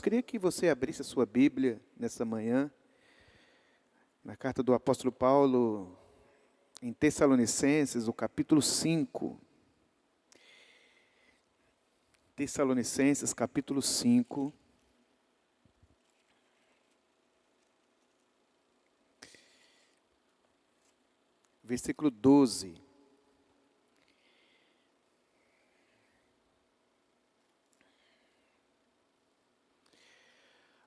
Queria que você abrisse a sua Bíblia nessa manhã, na carta do apóstolo Paulo, em Tessalonicenses, o capítulo 5. Tessalonicenses, capítulo 5. Versículo 12.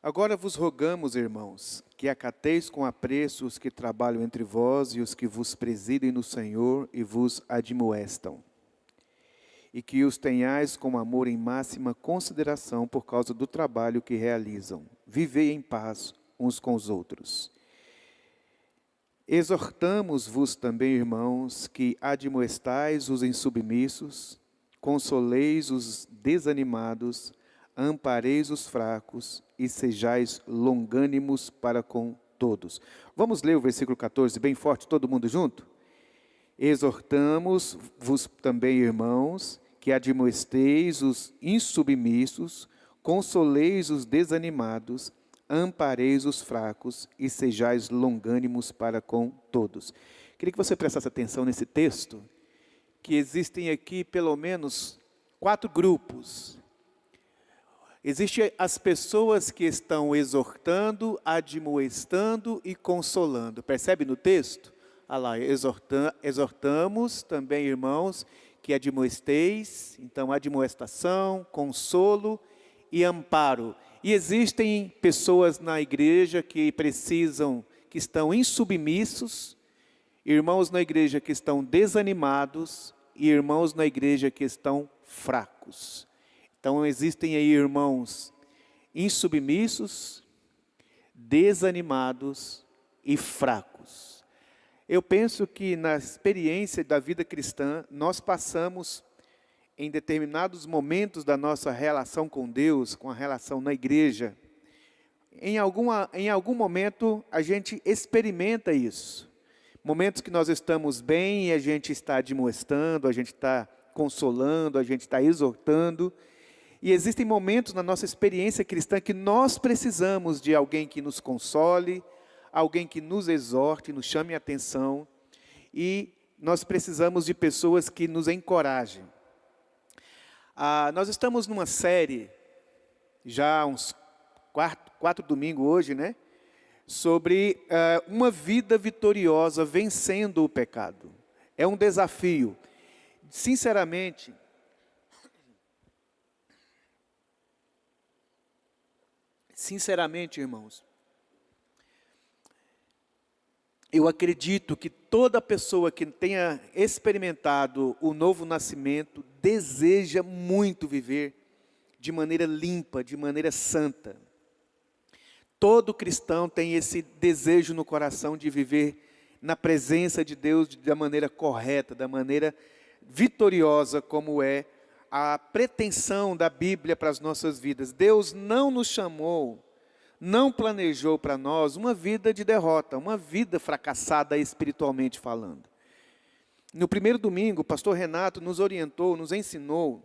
Agora vos rogamos, irmãos, que acateis com apreço os que trabalham entre vós e os que vos presidem no Senhor e vos admoestam, e que os tenhais com amor em máxima consideração por causa do trabalho que realizam. Vivei em paz uns com os outros. Exortamos-vos também, irmãos, que admoestais os insubmissos, consoleis os desanimados, ampareis os fracos e sejais longânimos para com todos. Vamos ler o versículo 14 bem forte, todo mundo junto? Exortamos-vos também, irmãos, que admoesteis os insubmissos, consoleis os desanimados, ampareis os fracos e sejais longânimos para com todos. Queria que você prestasse atenção nesse texto, que existem aqui pelo menos 4 grupos. Existem as pessoas que estão exortando, admoestando e consolando. Percebe no texto? Olha lá, exortamos também, irmãos, que admoesteis. Então, admoestação, consolo e amparo. E existem pessoas na igreja que que estão insubmissos, irmãos na igreja que estão desanimados e irmãos na igreja que estão fracos. Então, existem aí irmãos insubmissos, desanimados e fracos. Eu penso que na experiência da vida cristã, nós passamos em determinados momentos da nossa relação com Deus, com a relação na igreja, em algum momento a gente experimenta isso. Momentos que nós estamos bem e a gente está admoestando, a gente está consolando, a gente está exortando. E existem momentos na nossa experiência cristã que nós precisamos de alguém que nos console, alguém que nos exorte, nos chame a atenção, e nós precisamos de pessoas que nos encorajem. Nós estamos numa série, já há uns 4 domingos hoje, né? Sobre uma vida vitoriosa vencendo o pecado. É um desafio. Sinceramente, irmãos, eu acredito que toda pessoa que tenha experimentado o novo nascimento deseja muito viver de maneira limpa, de maneira santa. Todo cristão tem esse desejo no coração de viver na presença de Deus da maneira correta, da maneira vitoriosa, como é a pretensão da Bíblia para as nossas vidas. Deus não nos chamou, não planejou para nós uma vida de derrota, uma vida fracassada espiritualmente falando. No primeiro domingo, o pastor Renato nos orientou, nos ensinou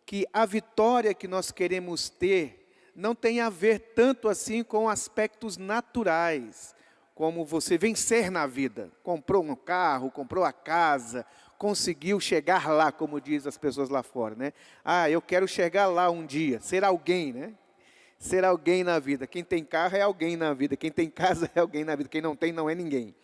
que a vitória que nós queremos ter não tem a ver tanto assim com aspectos naturais, como você vencer na vida. Comprou um carro, comprou a casa, conseguiu chegar lá, como diz as pessoas lá fora, né? Eu quero chegar lá um dia, ser alguém, né? Ser alguém na vida. Quem tem carro é alguém na vida, quem tem casa é alguém na vida, quem não tem não é ninguém.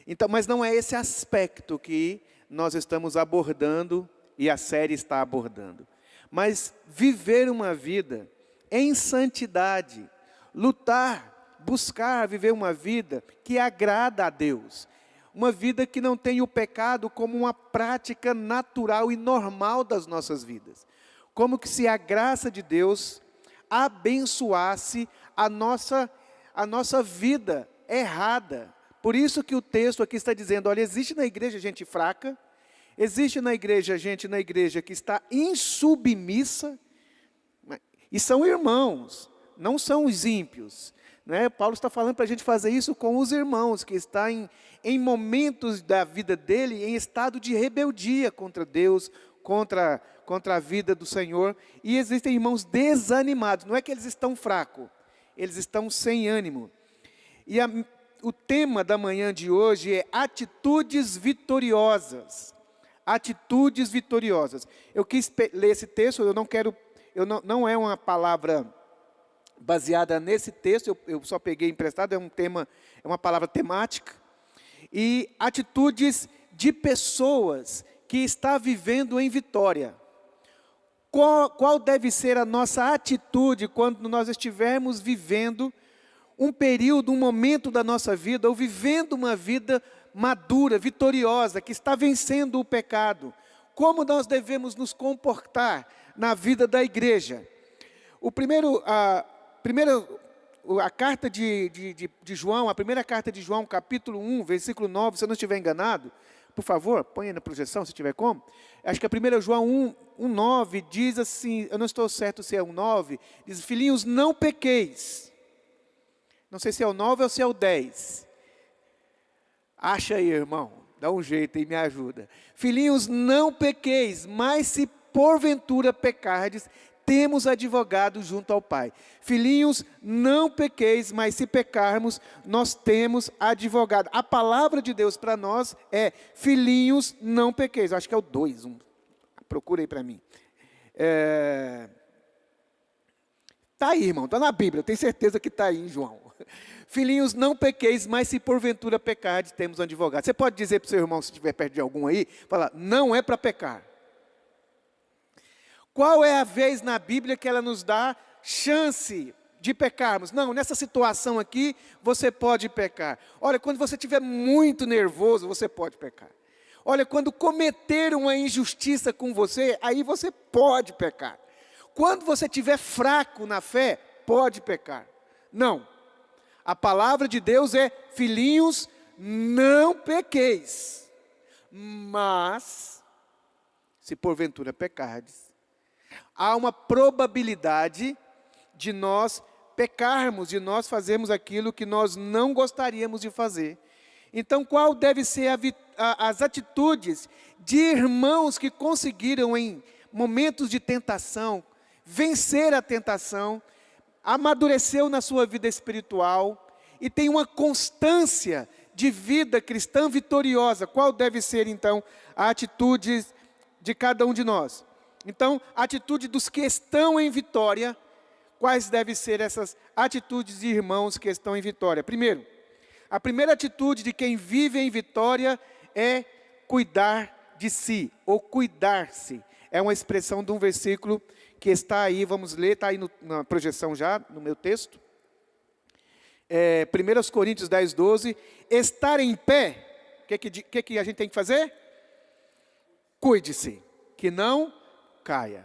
Então, mas não é esse aspecto que nós estamos abordando e a série está abordando. Mas viver uma vida em santidade, lutar, buscar viver uma vida que agrada a Deus. Uma vida que não tem o pecado como uma prática natural e normal das nossas vidas. Como que se a graça de Deus abençoasse a nossa vida errada. Por isso que o texto aqui está dizendo, olha, existe na igreja gente fraca, existe na igreja gente na igreja que está insubmissa, e são irmãos, não são os ímpios. Né? Paulo está falando para a gente fazer isso com os irmãos, que está em momentos da vida dele, em estado de rebeldia contra Deus, contra contra a vida do Senhor, e existem irmãos desanimados. Não é que eles estão fracos, eles estão sem ânimo. E o tema da manhã de hoje é atitudes vitoriosas. Atitudes vitoriosas. Eu quis ler esse texto, não é uma palavra baseada nesse texto, eu só peguei emprestado, é uma palavra temática. E atitudes de pessoas que está vivendo em vitória. Qual deve ser a nossa atitude quando nós estivermos vivendo um período, um momento da nossa vida, ou vivendo uma vida madura, vitoriosa, que está vencendo o pecado? Como nós devemos nos comportar na vida da igreja? A carta de João, a primeira carta de João, capítulo 1, versículo 9, se eu não estiver enganado, por favor, põe aí na projeção, se tiver como. Acho que a 1 João 1:9 diz assim, eu não estou certo se é 1:9, diz: filhinhos, não pequeis. Não sei se é o 9 ou se é o 10. Acha aí, irmão, dá um jeito e me ajuda. Filhinhos, não pequeis, mas se porventura pecardes, temos advogado junto ao Pai. Filhinhos, não pequeis, mas se pecarmos, nós temos advogado. A palavra de Deus para nós é: filhinhos, não pequeis. Acho que é o 2, procura aí para mim. Está aí, irmão, está na Bíblia, eu tenho certeza que está aí em João. Filhinhos, não pequeis, mas se porventura pecardes, temos um advogado. Você pode dizer para o seu irmão, se estiver perto de algum aí, falar: não é para pecar. Qual é a vez na Bíblia que ela nos dá chance de pecarmos? Não, nessa situação aqui, você pode pecar. Olha, quando você estiver muito nervoso, você pode pecar. Olha, quando cometer uma injustiça com você, aí você pode pecar. Quando você estiver fraco na fé, pode pecar. Não. A palavra de Deus é: filhinhos, não pequeis. Mas, se porventura pecardes, há uma probabilidade de nós pecarmos, de nós fazermos aquilo que nós não gostaríamos de fazer. Então, qual deve ser as atitudes de irmãos que conseguiram, em momentos de tentação, vencer a tentação, amadureceu na sua vida espiritual e tem uma constância de vida cristã vitoriosa? Qual deve ser, então, a atitude de cada um de nós? Então, a atitude dos que estão em vitória, quais devem ser essas atitudes de irmãos que estão em vitória? Primeiro, a primeira atitude de quem vive em vitória é cuidar de si, ou cuidar-se. É uma expressão de um versículo que está aí, vamos ler, está aí na projeção já, no meu texto. 1 Coríntios 10:12, estar em pé, o que a gente tem que fazer? Cuide-se, que não caia.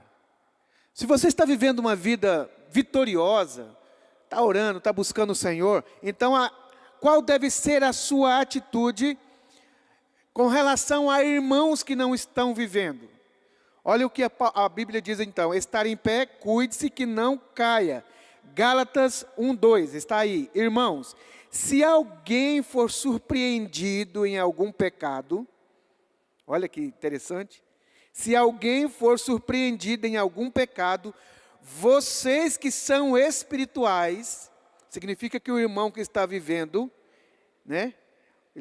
Se você está vivendo uma vida vitoriosa, está orando, está buscando o Senhor, então qual deve ser a sua atitude com relação a irmãos que não estão vivendo? Olha o que a Bíblia diz então: estar em pé, cuide-se que não caia. Gálatas 1:2, está aí. Irmãos, se alguém for surpreendido em algum pecado, olha que interessante, se alguém for surpreendido em algum pecado, vocês que são espirituais, significa que o irmão que está vivendo, né?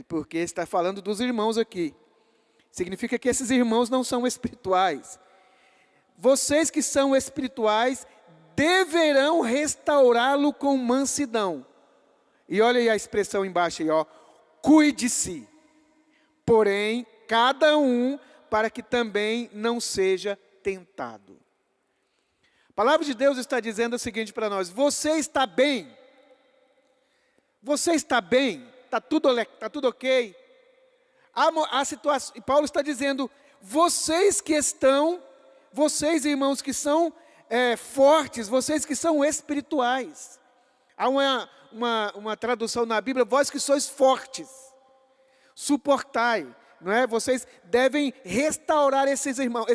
Porque está falando dos irmãos aqui. Significa que esses irmãos não são espirituais. Vocês que são espirituais deverão restaurá-lo com mansidão. E olha aí a expressão embaixo aí, ó. Cuide-se, porém, cada um, para que também não seja tentado. A palavra de Deus está dizendo o seguinte para nós: você está bem? Você está bem? Está tudo ok? A situação, e Paulo está dizendo: vocês irmãos que são fortes, vocês que são espirituais. Há uma tradução na Bíblia: vós que sois fortes, suportai, não é? Vocês devem restaurar esse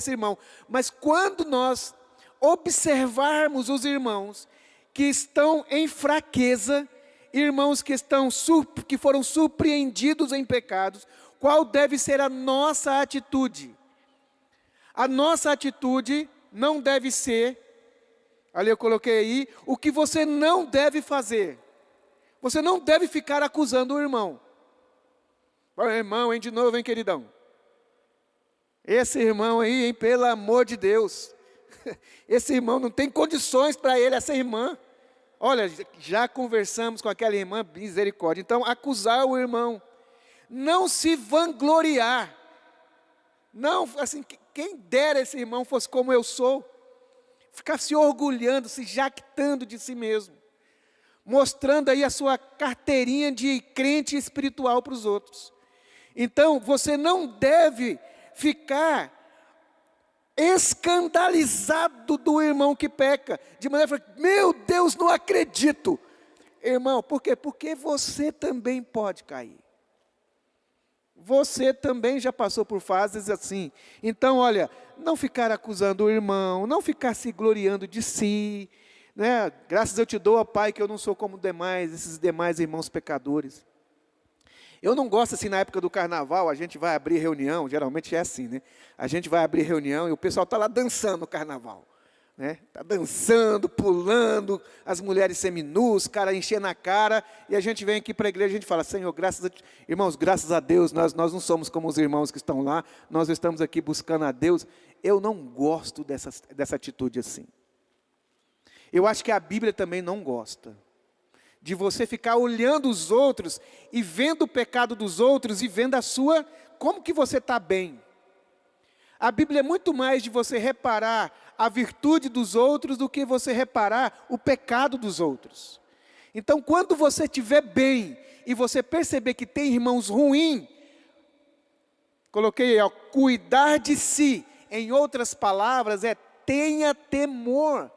irmão. Mas quando nós observarmos os irmãos que estão em fraqueza, irmãos que foram surpreendidos em pecados, qual deve ser a nossa atitude? A nossa atitude não deve ser, ali eu coloquei aí, o que você não deve fazer. Você não deve ficar acusando o irmão. Irmão, hein, de novo, hein, queridão? Esse irmão aí, hein, pelo amor de Deus. Esse irmão não tem condições para ele, essa irmã. Olha, já conversamos com aquela irmã, misericórdia. Então, acusar o irmão. Não se vangloriar. Não, assim, quem dera esse irmão fosse como eu sou. Ficar se orgulhando, se jactando de si mesmo. Mostrando aí a sua carteirinha de crente espiritual para os outros. Então, você não deve ficar escandalizado do irmão que peca, de maneira, meu Deus, não acredito. Irmão, por quê? Porque você também pode cair. Você também já passou por fases assim. Então, olha, não ficar acusando o irmão, não ficar se gloriando de si, né? Graças eu te dou, ó Pai, que eu não sou como esses demais irmãos pecadores. Eu não gosto assim, na época do carnaval, a gente vai abrir reunião, geralmente é assim, né? A gente vai abrir reunião e o pessoal está lá dançando no carnaval, né? Está dançando, pulando, as mulheres seminus, cara enchendo a cara, e a gente vem aqui para a igreja e a gente fala, Senhor, irmãos, graças a Deus, nós não somos como os irmãos que estão lá, nós estamos aqui buscando a Deus. Eu não gosto dessa atitude assim. Eu acho que a Bíblia também não gosta de você ficar olhando os outros e vendo o pecado dos outros e vendo como que você está bem. A Bíblia é muito mais de você reparar a virtude dos outros do que você reparar o pecado dos outros. Então, quando você estiver bem e você perceber que tem irmãos ruins, coloquei aí, ó, cuidar de si, em outras palavras, tenha temor.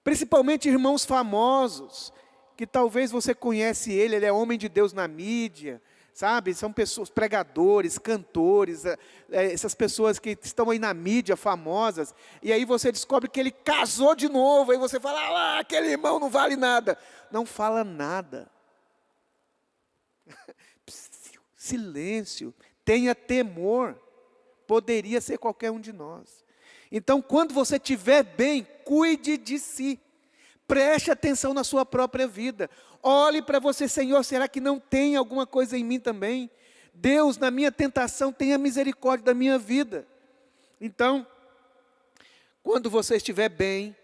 Principalmente irmãos famosos, que talvez você conhece ele é homem de Deus na mídia, sabe? São pessoas, pregadores, cantores, essas pessoas que estão aí na mídia, famosas, e aí você descobre que ele casou de novo, aí você fala, aquele irmão não vale nada. Não fala nada. Silêncio, tenha temor, poderia ser qualquer um de nós. Então, quando você estiver bem, cuide de si. Preste atenção na sua própria vida. Olhe para você, Senhor, será que não tem alguma coisa em mim também? Deus, na minha tentação, tenha misericórdia da minha vida. Então, quando você estiver bem,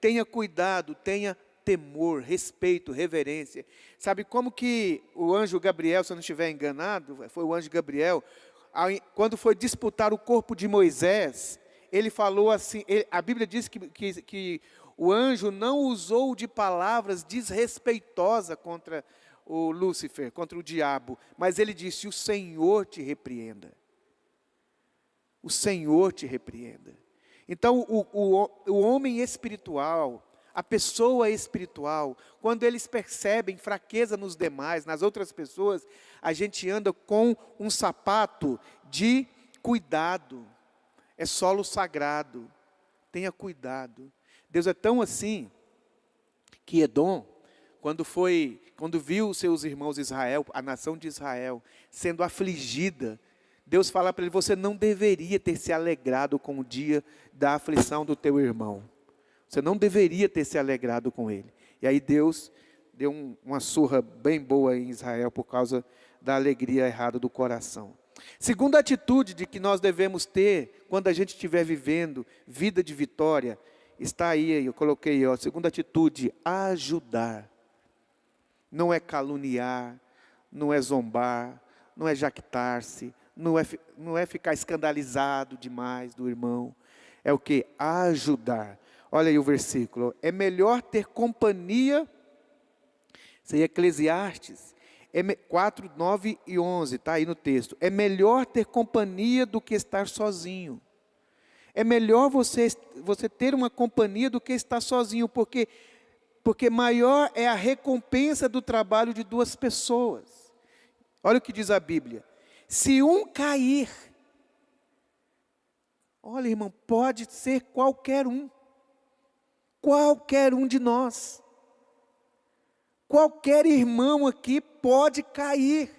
tenha cuidado, tenha temor, respeito, reverência. Sabe como que o anjo Gabriel, se eu não estiver enganado, foi o anjo Gabriel, quando foi disputar o corpo de Moisés, ele falou assim, a Bíblia diz que o anjo não usou de palavras desrespeitosas contra o Lúcifer, contra o diabo, mas ele disse, o Senhor te repreenda. O Senhor te repreenda. Então, o homem espiritual, a pessoa espiritual, quando eles percebem fraqueza nos demais, nas outras pessoas, a gente anda com um sapato de cuidado. É solo sagrado, tenha cuidado. Deus é tão assim, que Edom, quando viu seus irmãos Israel, a nação de Israel, sendo afligida, Deus fala para ele, você não deveria ter se alegrado com o dia da aflição do teu irmão. Você não deveria ter se alegrado com ele. E aí Deus deu uma surra bem boa em Israel, por causa da alegria errada do coração. Segunda atitude de que nós devemos ter, quando a gente estiver vivendo vida de vitória, está aí, eu coloquei, ó, segunda atitude, ajudar. Não é caluniar, não é zombar, não é jactar-se, não é ficar escandalizado demais do irmão. É o que? Ajudar. Olha aí o versículo, é melhor ter companhia, isso aí é Eclesiastes, 4, 9 e 11, está aí no texto. É melhor ter companhia do que estar sozinho. É melhor você ter uma companhia do que estar sozinho, porque maior é a recompensa do trabalho de duas pessoas. Olha o que diz a Bíblia. Se um cair, olha irmão, pode ser qualquer um de nós. Qualquer irmão aqui pode cair.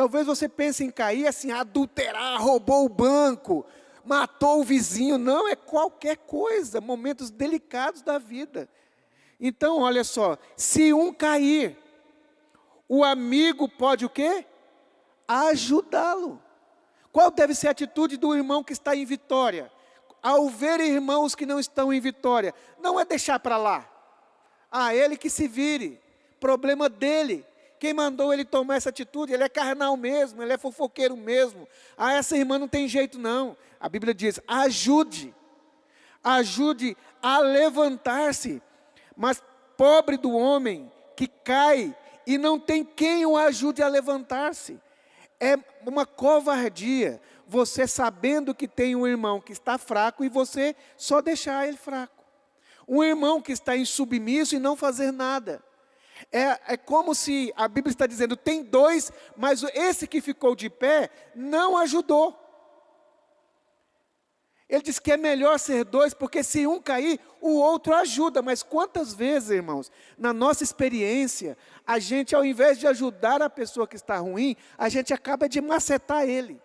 Talvez você pense em cair assim, adulterar, roubou o banco, matou o vizinho. Não, é qualquer coisa, momentos delicados da vida. Então, olha só, se um cair, o amigo pode o quê? Ajudá-lo. Qual deve ser a atitude do irmão que está em vitória? Ao ver irmãos que não estão em vitória, não é deixar para lá. Ele que se vire, problema dele. Quem mandou ele tomar essa atitude? Ele é carnal mesmo, ele é fofoqueiro mesmo. Essa irmã não tem jeito não. A Bíblia diz, ajude a levantar-se. Mas pobre do homem que cai e não tem quem o ajude a levantar-se. É uma covardia, você sabendo que tem um irmão que está fraco e você só deixar ele fraco. Um irmão que está insubmisso e não fazer nada. É como se a Bíblia está dizendo, tem dois, mas esse que ficou de pé não ajudou. Ele diz que é melhor ser dois, porque se um cair, o outro ajuda. Mas quantas vezes, irmãos, na nossa experiência, a gente, ao invés de ajudar a pessoa que está ruim, a gente acaba de macetar ele.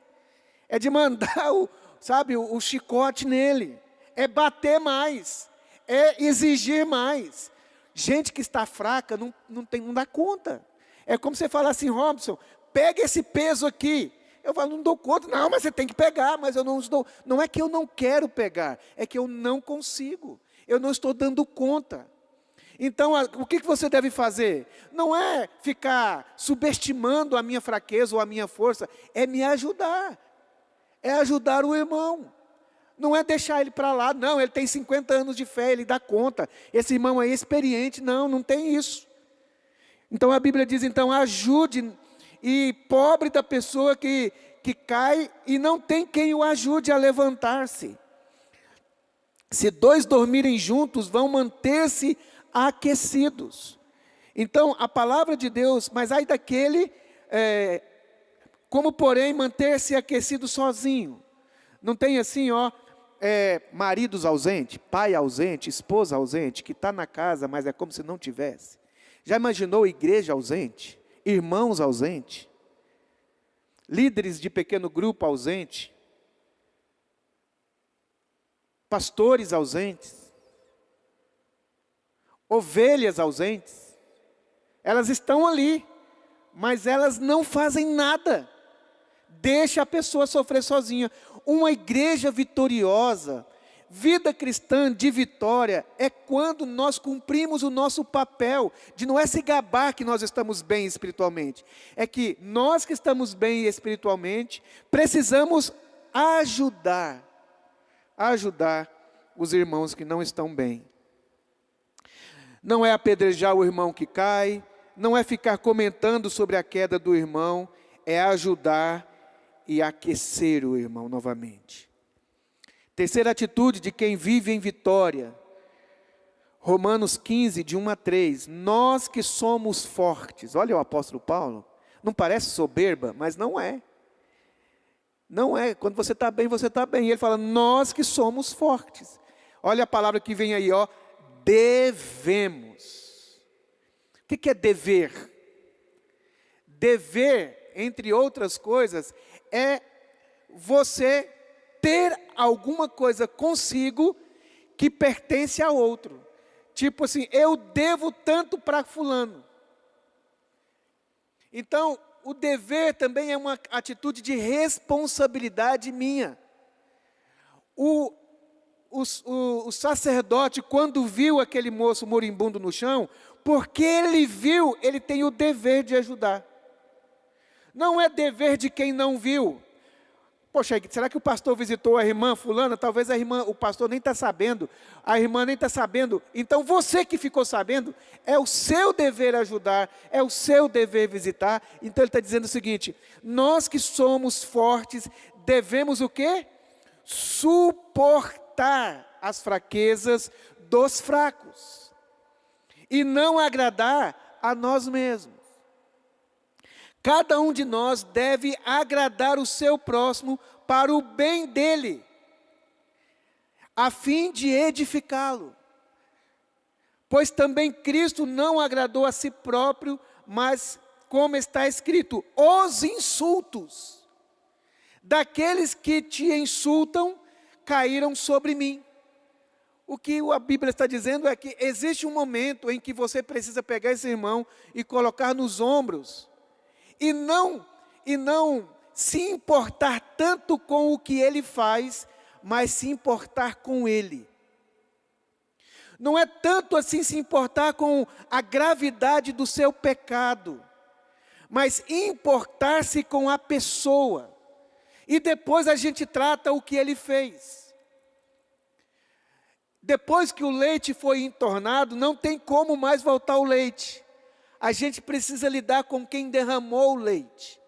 É de mandar o chicote nele. É bater mais. É exigir mais. Gente que está fraca não dá conta. É como você falar assim, Robson, pega esse peso aqui. Eu falo, não dou conta. Não, mas você tem que pegar, mas eu não estou. Não é que eu não quero pegar, é que eu não consigo. Eu não estou dando conta. Então, o que você deve fazer? Não é ficar subestimando a minha fraqueza ou a minha força, é me ajudar. É ajudar o irmão. Não é deixar ele para lá, não, ele tem 50 anos de fé, ele dá conta. Esse irmão aí é experiente, não tem isso. Então a Bíblia diz, então, ajude. E pobre da pessoa que cai e não tem quem o ajude a levantar-se. Se dois dormirem juntos, vão manter-se aquecidos. Então, a palavra de Deus, mas ai daquele, como porém manter-se aquecido sozinho. Não tem assim, maridos ausentes, pai ausente, esposa ausente, que está na casa, mas é como se não tivesse. Já imaginou igreja ausente? Irmãos ausentes, líderes de pequeno grupo ausente, pastores ausentes, ovelhas ausentes, elas estão ali, mas elas não fazem nada, deixa a pessoa sofrer sozinha. Uma igreja vitoriosa, vida cristã de vitória, é quando nós cumprimos o nosso papel, de não é se gabar que nós estamos bem espiritualmente, é que nós que estamos bem espiritualmente, precisamos ajudar os irmãos que não estão bem. Não é apedrejar o irmão que cai, não é ficar comentando sobre a queda do irmão, é ajudar e aquecer o irmão novamente. Terceira atitude de quem vive em vitória. Romanos 15, de 1 a 3. Nós que somos fortes. Olha o apóstolo Paulo. Não parece soberba, mas não é. Não é. Quando você está bem, você está bem. E ele fala, nós que somos fortes. Olha a palavra que vem aí, devemos. O que é dever? Dever, entre outras coisas, é você ter alguma coisa consigo que pertence a outro. Tipo assim, eu devo tanto para fulano. Então, o dever também é uma atitude de responsabilidade minha. O sacerdote, quando viu aquele moço moribundo no chão, porque ele viu, ele tem o dever de ajudar. Não é dever de quem não viu. Poxa, será que o pastor visitou a irmã fulana? Talvez o pastor nem está sabendo, a irmã nem está sabendo. Então você que ficou sabendo, é o seu dever ajudar, é o seu dever visitar. Então ele está dizendo o seguinte, nós que somos fortes, devemos o quê? Suportar as fraquezas dos fracos. E não agradar a nós mesmos. Cada um de nós deve agradar o seu próximo para o bem dele, a fim de edificá-lo. Pois também Cristo não agradou a si próprio, mas como está escrito, os insultos daqueles que te insultam caíram sobre mim. O que a Bíblia está dizendo é que existe um momento em que você precisa pegar esse irmão e colocar nos ombros, e não se importar tanto com o que ele faz, mas se importar com ele. Não é tanto assim se importar com a gravidade do seu pecado, mas importar-se com a pessoa. E depois a gente trata o que ele fez. Depois que o leite foi entornado, não tem como mais voltar o leite. A gente precisa lidar com quem derramou o leite.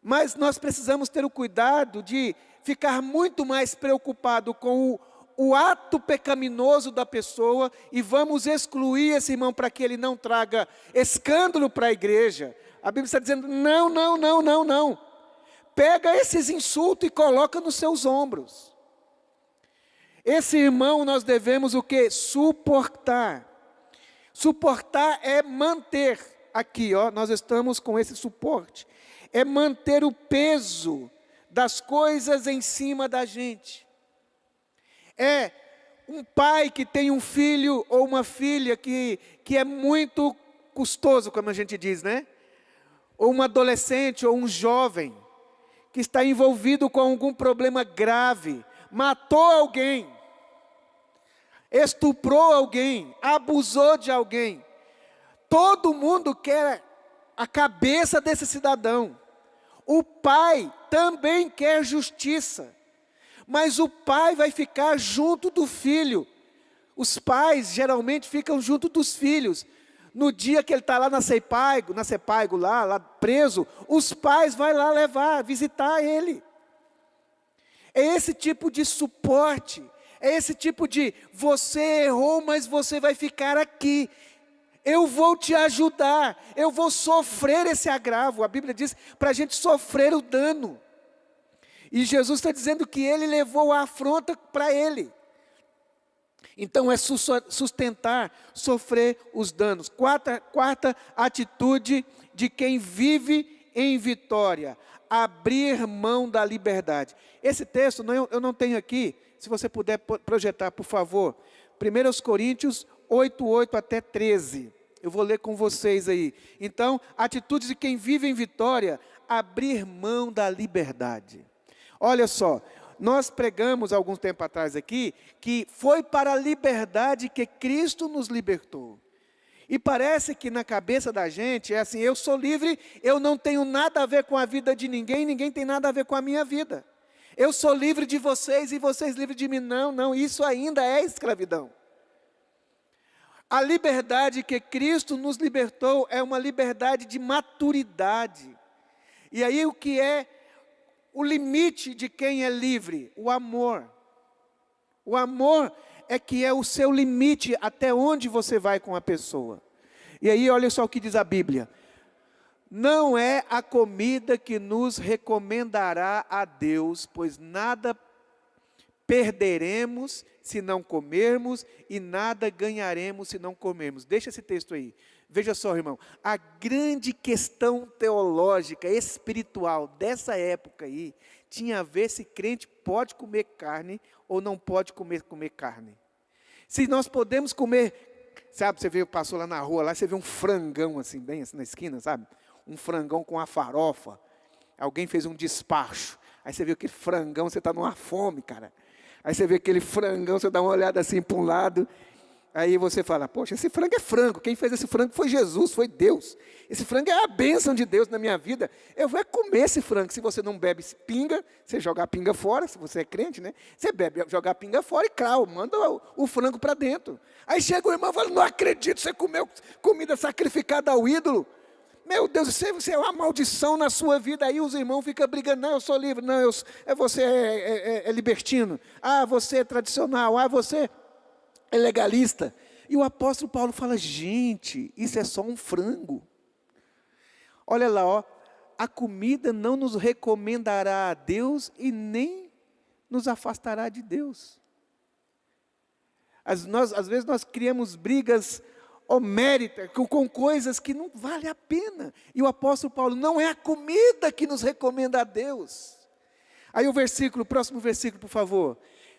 Mas nós precisamos ter o cuidado de ficar muito mais preocupado com o ato pecaminoso da pessoa e vamos excluir esse irmão para que ele não traga escândalo para a igreja. A Bíblia está dizendo, não. Pega esses insultos e coloca nos seus ombros. Esse irmão nós devemos o quê? Suportar. Suportar é manter, aqui nós estamos com esse suporte. É manter o peso das coisas em cima da gente. É um pai que tem um filho ou uma filha que é muito custoso, como a gente diz, né? Ou um adolescente ou um jovem que está envolvido com algum problema grave, matou alguém, estuprou alguém, abusou de alguém. Todo mundo quer a cabeça desse cidadão. O pai também quer justiça, mas o pai vai ficar junto do filho. Os pais geralmente ficam junto dos filhos. No dia que ele está lá na Sepaigo, lá preso, os pais vão lá visitar ele. É esse tipo de suporte, é esse tipo de, você errou, mas você vai ficar aqui. Eu vou te ajudar, eu vou sofrer esse agravo. A Bíblia diz para a gente sofrer o dano. E Jesus está dizendo que ele levou a afronta para ele. Então é sustentar, sofrer os danos. Quarta atitude de quem vive em vitória: abrir mão da liberdade. Esse texto eu não tenho aqui, se você puder projetar, por favor. 1 Coríntios 8 até 13. Eu vou ler com vocês aí. Então, atitude de quem vive em vitória: abrir mão da liberdade. Olha só. Nós pregamos algum tempo atrás aqui, que foi para a liberdade que Cristo nos libertou. E parece que na cabeça da gente é assim, eu sou livre, eu não tenho nada a ver com a vida de ninguém, ninguém tem nada a ver com a minha vida. Eu sou livre de vocês e vocês livres de mim. Não, isso ainda é escravidão. A liberdade que Cristo nos libertou é uma liberdade de maturidade. E aí o que é o limite de quem é livre? O amor. O amor é que é o seu limite até onde você vai com a pessoa. E aí olha só o que diz a Bíblia. Não é a comida que nos recomendará a Deus, pois nada perderemos se não comermos e nada ganharemos se não comermos. Deixa esse texto aí. Veja só, irmão, a grande questão teológica, espiritual dessa época aí, tinha a ver se crente pode comer carne ou não pode comer carne. Se nós podemos comer, sabe, você passou lá na rua, lá você vê um frangão assim, bem assim na esquina, sabe? Um frangão com a farofa, alguém fez um despacho, aí você vê aquele frangão, você está numa fome, cara. Aí você vê aquele frangão, você dá uma olhada assim para um lado, aí você fala, poxa, esse frango é frango, quem fez esse frango foi Jesus, foi Deus. Esse frango é a bênção de Deus na minha vida, eu vou comer esse frango. Se você não bebe pinga, você joga a pinga fora, se você é crente, né? Você bebe, joga a pinga fora e crau, manda o frango para dentro. Aí chega o irmão e fala, não acredito, você comeu comida sacrificada ao ídolo. Meu Deus, isso é uma maldição na sua vida. Aí os irmãos ficam brigando, não, eu sou livre, não, você é libertino, você é tradicional, você é legalista. E o apóstolo Paulo fala, gente, isso é só um frango. Olha lá, a comida não nos recomendará a Deus e nem nos afastará de Deus. Às vezes nós criamos brigas homérica, com coisas que não vale a pena. E o apóstolo Paulo, não é a comida que nos recomenda a Deus. Aí o próximo versículo, por favor.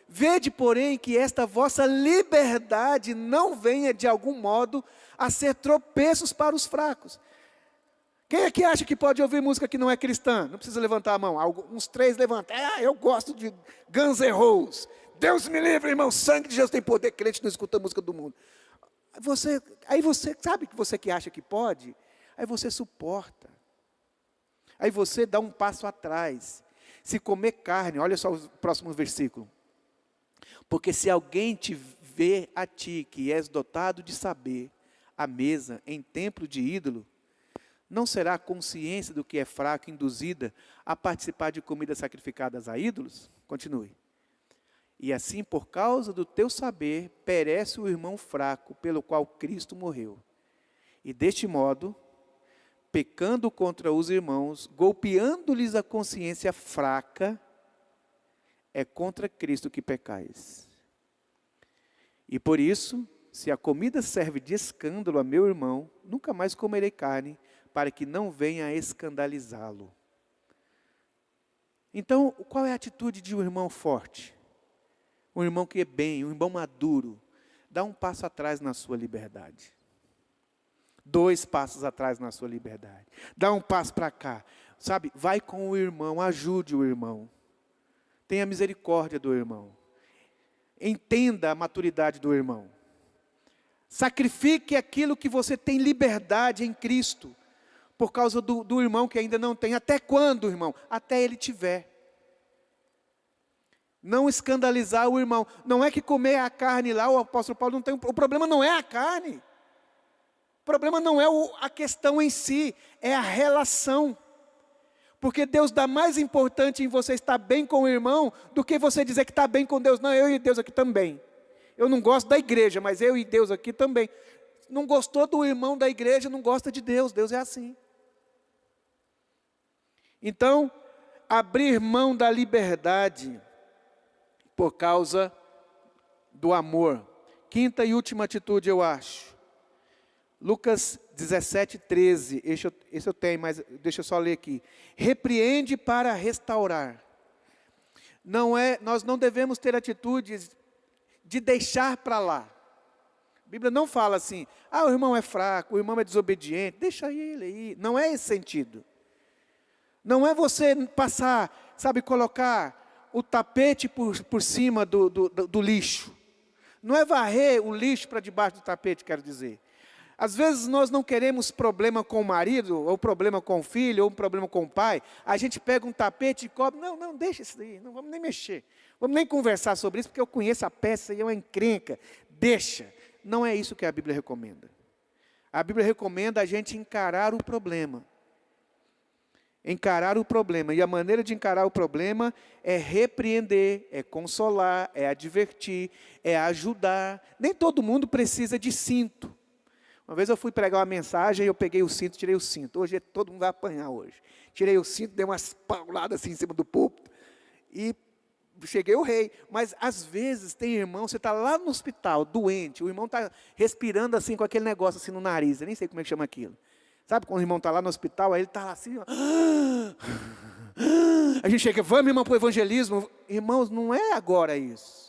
Vede, porém, que esta vossa liberdade não venha de algum modo a ser tropeços para os fracos. Quem é que acha que pode ouvir música que não é cristã? Não precisa levantar a mão. Uns 3 levantam. Eu gosto de Guns N' Roses. Deus me livre, irmão. Sangue de Jesus tem poder. Crente não escuta a música do mundo. Aí você sabe que você que acha que pode? Aí você suporta. Aí você dá um passo atrás. Se comer carne, olha só o próximo versículo. Porque se alguém te vê a ti, que és dotado de saber, à mesa, em templo de ídolo, não será a consciência do que é fraco induzida a participar de comidas sacrificadas a ídolos? Continue. E assim, por causa do teu saber, perece o irmão fraco, pelo qual Cristo morreu. E deste modo, pecando contra os irmãos, golpeando-lhes a consciência fraca, é contra Cristo que pecais. E por isso, se a comida serve de escândalo a meu irmão, nunca mais comerei carne, para que não venha a escandalizá-lo. Então, qual é a atitude de um irmão forte? Um irmão que é bem, um irmão maduro. Dá um passo atrás na sua liberdade. 2 passos atrás na sua liberdade. Dá um passo para cá. Sabe, vai com o irmão, ajude o irmão. Tenha misericórdia do irmão. Entenda a maturidade do irmão. Sacrifique aquilo que você tem liberdade em Cristo. Por causa do irmão que ainda não tem. Até quando, irmão? Até ele tiver. Não escandalizar o irmão. Não é que comer a carne lá, o apóstolo Paulo não tem. O problema não é a carne. O problema não é a questão em si. É a relação. Porque Deus dá mais importante em você estar bem com o irmão do que você dizer que está bem com Deus. Não, eu e Deus aqui também. Eu não gosto da igreja, mas eu e Deus aqui também. Não gostou do irmão da igreja, não gosta de Deus. Deus é assim. Então, abrir mão da liberdade por causa do amor. 5ª e última atitude, eu acho. Lucas 17:13, esse eu tenho, mas deixa eu só ler aqui. Repreende para restaurar. Nós não devemos ter atitudes de deixar para lá. A Bíblia não fala assim, o irmão é fraco, o irmão é desobediente, deixa ele aí. Não é esse sentido. Não é você passar, colocar o tapete por cima do lixo. Não é varrer o lixo para debaixo do tapete, quero dizer. Às vezes nós não queremos problema com o marido, ou problema com o filho, ou um problema com o pai. A gente pega um tapete e cobre. Não, deixa isso daí, não vamos nem mexer. Vamos nem conversar sobre isso, porque eu conheço a peça e é uma encrenca. Deixa. Não é isso que a Bíblia recomenda. A Bíblia recomenda a gente encarar o problema. Encarar o problema. E a maneira de encarar o problema é repreender, é consolar, é advertir, é ajudar. Nem todo mundo precisa de cinto. Uma vez eu fui pregar uma mensagem e eu peguei o cinto, tirei o cinto. Hoje todo mundo vai apanhar hoje. Tirei o cinto, dei umas pauladas assim em cima do púlpito e cheguei o rei. Mas às vezes tem irmão, você está lá no hospital, doente, o irmão está respirando assim com aquele negócio assim no nariz, eu nem sei como é que chama aquilo. Sabe quando o irmão está lá no hospital, aí ele está assim, ó. A gente chega, vamos irmão para o evangelismo. Irmãos, não é agora isso.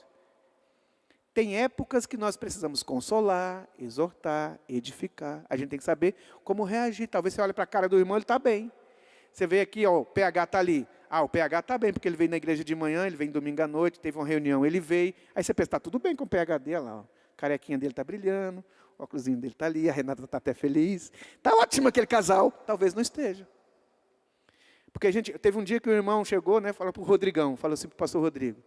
Tem épocas que nós precisamos consolar, exortar, edificar. A gente tem que saber como reagir. Talvez você olhe para a cara do irmão, ele está bem. Você vê aqui, o PH está ali. O PH está bem, porque ele veio na igreja de manhã, ele vem domingo à noite, teve uma reunião, ele veio. Aí você pensa, está tudo bem com o PH dele, lá, a carequinha dele está brilhando, o óculosinho dele está ali, a Renata está até feliz. Está ótimo aquele casal, talvez não esteja. Porque teve um dia que o irmão chegou, né, falou para o Rodrigão, falou assim para o pastor Rodrigo.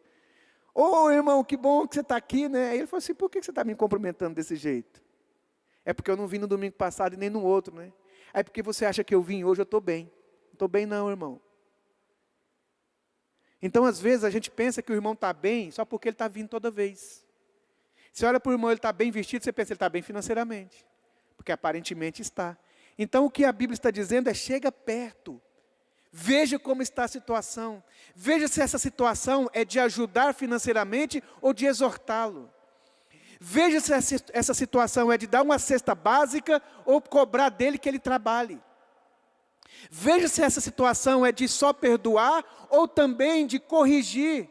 Irmão, que bom que você está aqui, né? Aí ele falou assim, por que você está me cumprimentando desse jeito? É porque eu não vim no domingo passado e nem no outro, né? É porque você acha que eu vim hoje, eu estou bem. Não estou bem não, irmão. Então, às vezes, a gente pensa que o irmão está bem só porque ele está vindo toda vez. Você olha para o irmão, ele está bem vestido, você pensa que ele está bem financeiramente. Porque aparentemente está. Então, o que a Bíblia está dizendo é, chega perto. Veja como está a situação. Veja se essa situação é de ajudar financeiramente ou de exortá-lo. Veja se essa situação é de dar uma cesta básica ou cobrar dele que ele trabalhe. Veja se essa situação é de só perdoar ou também de corrigir.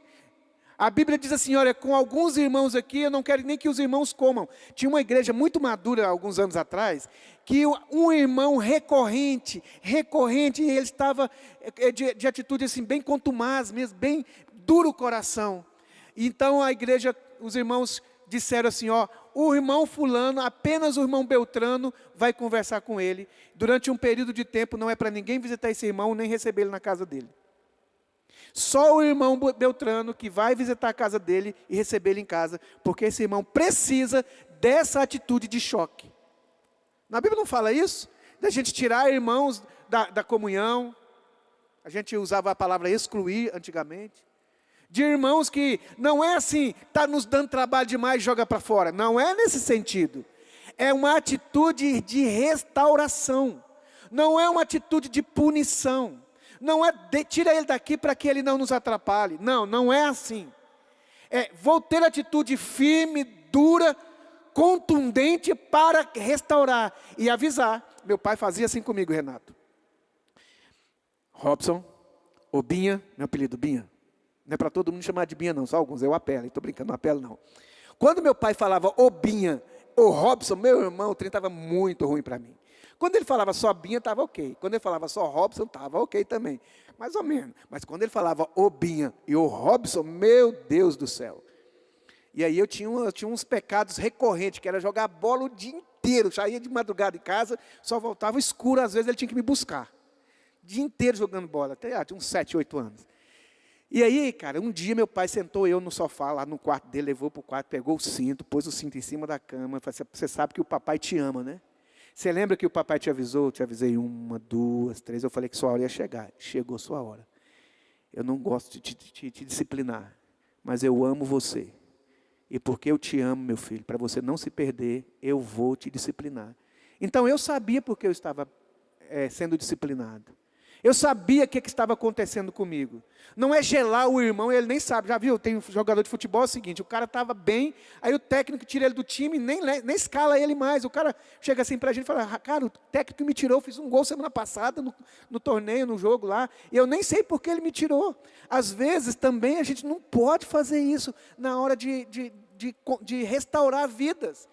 A Bíblia diz assim, olha, com alguns irmãos aqui, eu não quero nem que os irmãos comam. Tinha uma igreja muito madura, alguns anos atrás, que um irmão recorrente, e ele estava de atitude assim, bem contumaz mesmo, bem duro o coração. Então a igreja, os irmãos disseram assim, ó, o irmão fulano, apenas o irmão Beltrano vai conversar com ele. Durante um período de tempo, não é para ninguém visitar esse irmão, nem receber ele na casa dele. Só o irmão Beltrano que vai visitar a casa dele e receber ele em casa, porque esse irmão precisa dessa atitude de choque. Na Bíblia não fala isso? Da gente tirar irmãos da comunhão. A gente usava a palavra excluir antigamente. De irmãos que não é assim, está nos dando trabalho demais, joga para fora. Não é nesse sentido. É uma atitude de restauração. Não é uma atitude de punição. Não é, tira ele daqui para que ele não nos atrapalhe. Não, não é assim. Vou ter atitude firme, dura, contundente para restaurar e avisar. Meu pai fazia assim comigo, Renato. Robson, ou Binha, meu apelido Binha. Não é para todo mundo chamar de Binha não, só alguns, eu apelo, estou brincando, não apelo não. Quando meu pai falava ô Binha, ô Robson, meu irmão, o trem estava muito ruim para mim. Quando ele falava só Binha, estava ok. Quando ele falava só Robson, estava ok também. Mais ou menos. Mas quando ele falava o Binha e o Robson, meu Deus do céu. E aí eu tinha uns pecados recorrentes, que era jogar bola o dia inteiro. Saía de madrugada em casa, só voltava escuro, às vezes ele tinha que me buscar. O dia inteiro jogando bola, até tinha uns 7, 8 anos. E aí, cara, um dia meu pai sentou eu no sofá, lá no quarto dele, levou para o quarto, pegou o cinto, pôs o cinto em cima da cama, falou assim, você sabe que o papai te ama, né? Você lembra que o papai te avisou? Eu te avisei 1, 2, 3, eu falei que sua hora ia chegar. Chegou sua hora. Eu não gosto de te disciplinar, mas eu amo você. E porque eu te amo, meu filho, para você não se perder, eu vou te disciplinar. Então eu sabia porque eu estava sendo disciplinado. Eu sabia o que estava acontecendo comigo. Não é gelar o irmão, ele nem sabe. Já viu, tem um jogador de futebol, é o seguinte, o cara estava bem, aí o técnico tira ele do time, nem escala ele mais. O cara chega assim para a gente e fala, cara, o técnico me tirou, eu fiz um gol semana passada no torneio, no jogo lá, e eu nem sei por que ele me tirou. Às vezes também a gente não pode fazer isso na hora de restaurar vidas.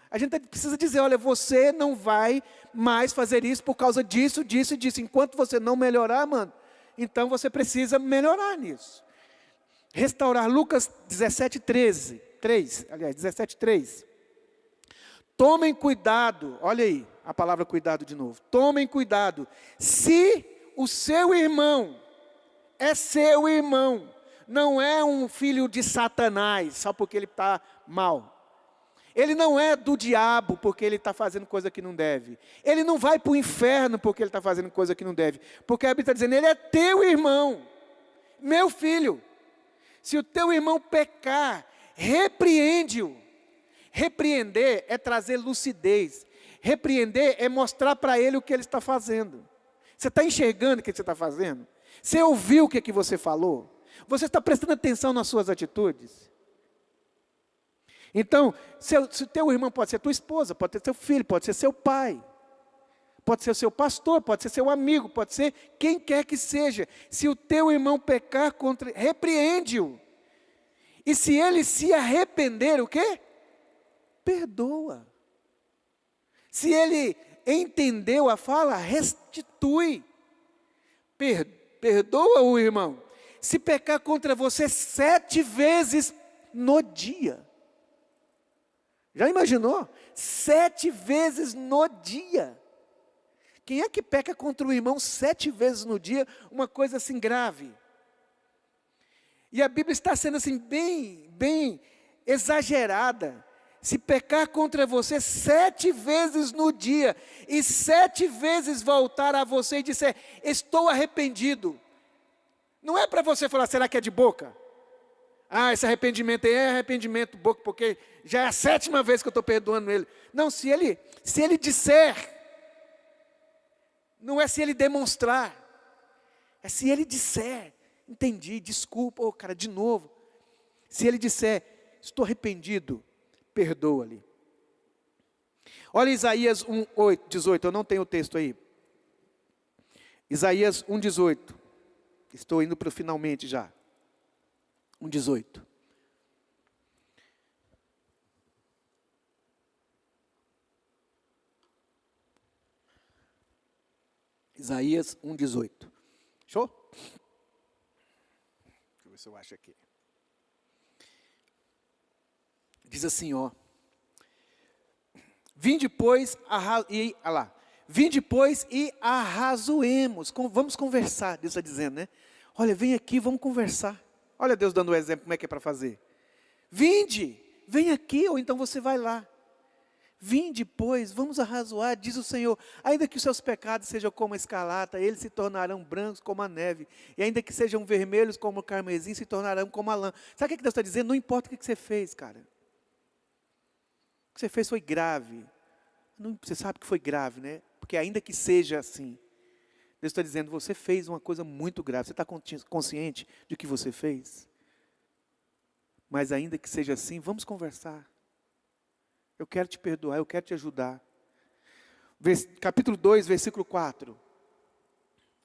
A gente precisa dizer, olha, você não vai mais fazer isso por causa disso, disso e disso. Enquanto você não melhorar, mano, então você precisa melhorar nisso. Restaurar, Lucas 17:3. Tomem cuidado, olha aí, a palavra cuidado de novo. Tomem cuidado, se o seu irmão é seu irmão, não é um filho de Satanás, só porque ele está mal. Ele não é do diabo porque ele está fazendo coisa que não deve. Ele não vai para o inferno porque ele está fazendo coisa que não deve. Porque a Bíblia está dizendo, ele é teu irmão, meu filho. Se o teu irmão pecar, repreende-o. Repreender é trazer lucidez. Repreender é mostrar para ele o que ele está fazendo. Você está enxergando o que você está fazendo? Você ouviu o que você falou? Você está prestando atenção nas suas atitudes? Então, se o teu irmão pode ser tua esposa, pode ser seu filho, pode ser seu pai, pode ser o seu pastor, pode ser seu amigo, pode ser quem quer que seja. Se o teu irmão pecar contra, repreende-o. E se ele se arrepender, o quê? Perdoa. Se ele entendeu a fala, restitui. Perdoa o irmão. Se pecar contra você 7 vezes no dia. Já imaginou? 7 vezes no dia. Quem é que peca contra o irmão 7 vezes no dia? Uma coisa assim grave. E a Bíblia está sendo assim bem exagerada. Se pecar contra você 7 vezes no dia, e 7 vezes voltar a você e disser, estou arrependido. Não é para você falar, será que é de boca? Ah, esse arrependimento aí é arrependimento boca, porque já é a 7ª vez que eu estou perdoando ele. Não, se ele disser, não é se ele demonstrar, é se ele disser, entendi, desculpa, cara, de novo. Se ele disser, estou arrependido, perdoa-lhe. Olha Isaías 1:18, eu não tenho o texto aí. Isaías 1:18. Estou indo para o finalmente já. 1:18. Isaías 1:18. Show? Deixa eu ver se eu acho aqui. Diz assim, ó. Vinde, pois, e arrazoemos. Vamos conversar, Deus está dizendo, né? Olha, vem aqui, vamos conversar. Olha Deus dando o exemplo, como é que é para fazer. Vinde, vem aqui, ou então você vai lá. Vinde, pois, vamos arrazoar, diz o Senhor. Ainda que os seus pecados sejam como a escarlata, eles se tornarão brancos como a neve. E ainda que sejam vermelhos como o carmesim, se tornarão como a lã. Sabe o que Deus está dizendo? Não importa o que você fez, cara. O que você fez foi grave. Você sabe que foi grave, né? Porque ainda que seja assim, Deus está dizendo, você fez uma coisa muito grave. Você está consciente de que você fez? Mas ainda que seja assim, vamos conversar. Eu quero te perdoar, eu quero te ajudar. Capítulo 2, versículo 4.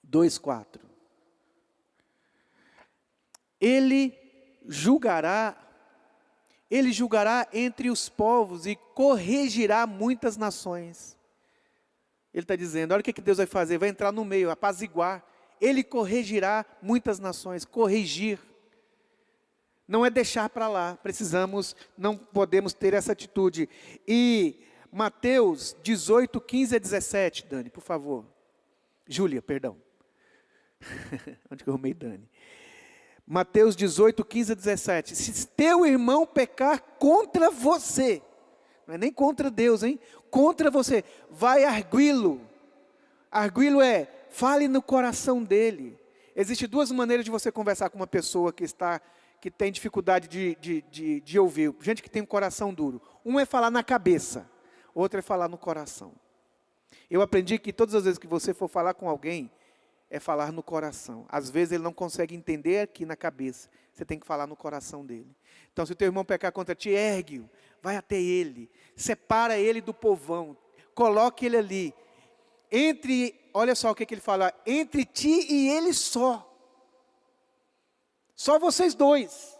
2:4. Ele julgará entre os povos e corrigirá muitas nações. Ele está dizendo, olha o que Deus vai fazer, vai entrar no meio, apaziguar. Ele corrigirá muitas nações, corrigir. Não é deixar para lá, não podemos ter essa atitude. E Mateus 18:15-17, Dani, por favor. Júlia, perdão. Onde que eu arrumei Dani? Mateus 18:15-17. Se teu irmão pecar contra você, não é nem contra Deus, hein? Contra você, vai arguí-lo. Arguí-lo é, fale no coração dele. Existem duas maneiras de você conversar com uma pessoa que tem dificuldade de ouvir. Gente que tem um coração duro. Um é falar na cabeça, outro é falar no coração. Eu aprendi que todas as vezes que você for falar com alguém, é falar no coração. Às vezes ele não consegue entender aqui na cabeça. Você tem que falar no coração dele. Então, se o teu irmão pecar contra ti, ergue-o. Vai até ele. Separa ele do povão. Coloque ele ali. Olha só o que ele fala. Entre ti e ele só. Só vocês dois.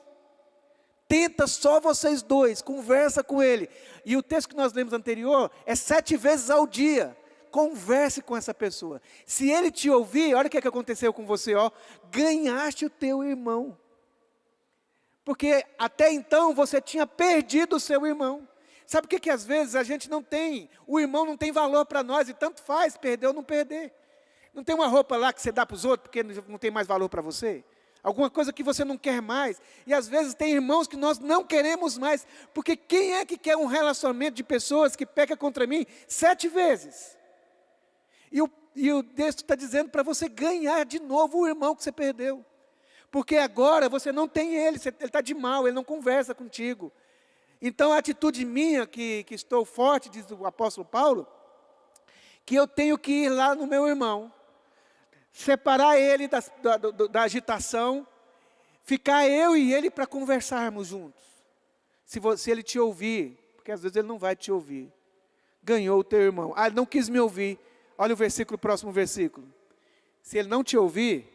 Tenta só vocês dois. Conversa com ele. E o texto que nós lemos anterior é 7 vezes ao dia. Converse com essa pessoa. Se ele te ouvir, olha o que aconteceu com você, ó. Ganhaste o teu irmão. Porque até então você tinha perdido o seu irmão. Sabe por que às vezes a gente não tem, o irmão não tem valor para nós, e tanto faz, perder ou não perder. Não tem uma roupa lá que você dá para os outros, porque não tem mais valor para você? Alguma coisa que você não quer mais. E às vezes tem irmãos que nós não queremos mais. Porque quem é que quer um relacionamento de pessoas que pecam contra mim 7 vezes? E o texto está dizendo para você ganhar de novo o irmão que você perdeu. Porque agora você não tem ele está de mal, ele não conversa contigo. Então a atitude minha, que estou forte, diz o apóstolo Paulo, que eu tenho que ir lá no meu irmão, separar ele da agitação, ficar eu e ele para conversarmos juntos. Se ele te ouvir, porque às vezes ele não vai te ouvir, ganhou o teu irmão. Ah, ele não quis me ouvir. Olha o próximo versículo. Se ele não te ouvir,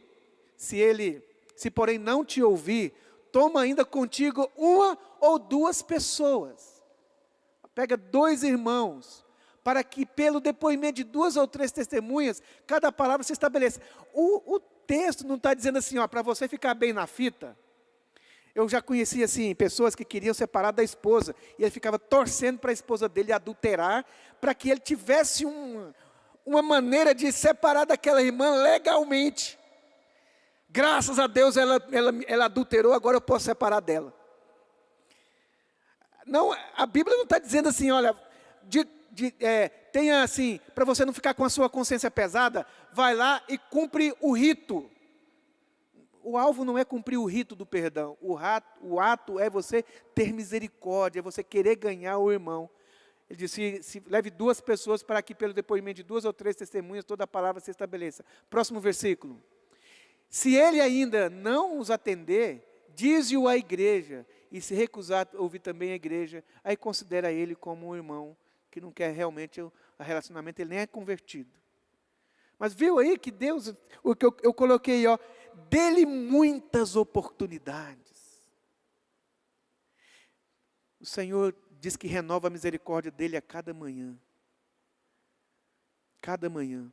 se porém não te ouvir, toma ainda contigo 1 ou 2 pessoas. Pega 2 irmãos, para que pelo depoimento de 2 ou 3 testemunhas, cada palavra se estabeleça. O texto não está dizendo assim, ó, para você ficar bem na fita. Eu já conheci assim, pessoas que queriam separar da esposa, e ele ficava torcendo para a esposa dele adulterar, para que ele tivesse uma maneira de separar daquela irmã legalmente. Graças a Deus ela adulterou, agora eu posso separar dela. Não, a Bíblia não está dizendo assim, olha, tenha assim, para você não ficar com a sua consciência pesada, vai lá e cumpre o rito. O alvo não é cumprir o rito do perdão, o ato é você ter misericórdia, é você querer ganhar o irmão. Ele disse, se leve 2 pessoas para que pelo depoimento de 2 ou 3 testemunhas toda a palavra se estabeleça. Próximo versículo. Se ele ainda não os atender, dize-o à igreja. e se recusar a ouvir também a igreja, aí considera ele como um irmão que não quer realmente o relacionamento, ele nem é convertido. Mas viu aí que Deus, o que eu coloquei, ó, dele muitas oportunidades. O Senhor diz que renova a misericórdia dele a cada manhã. Cada manhã.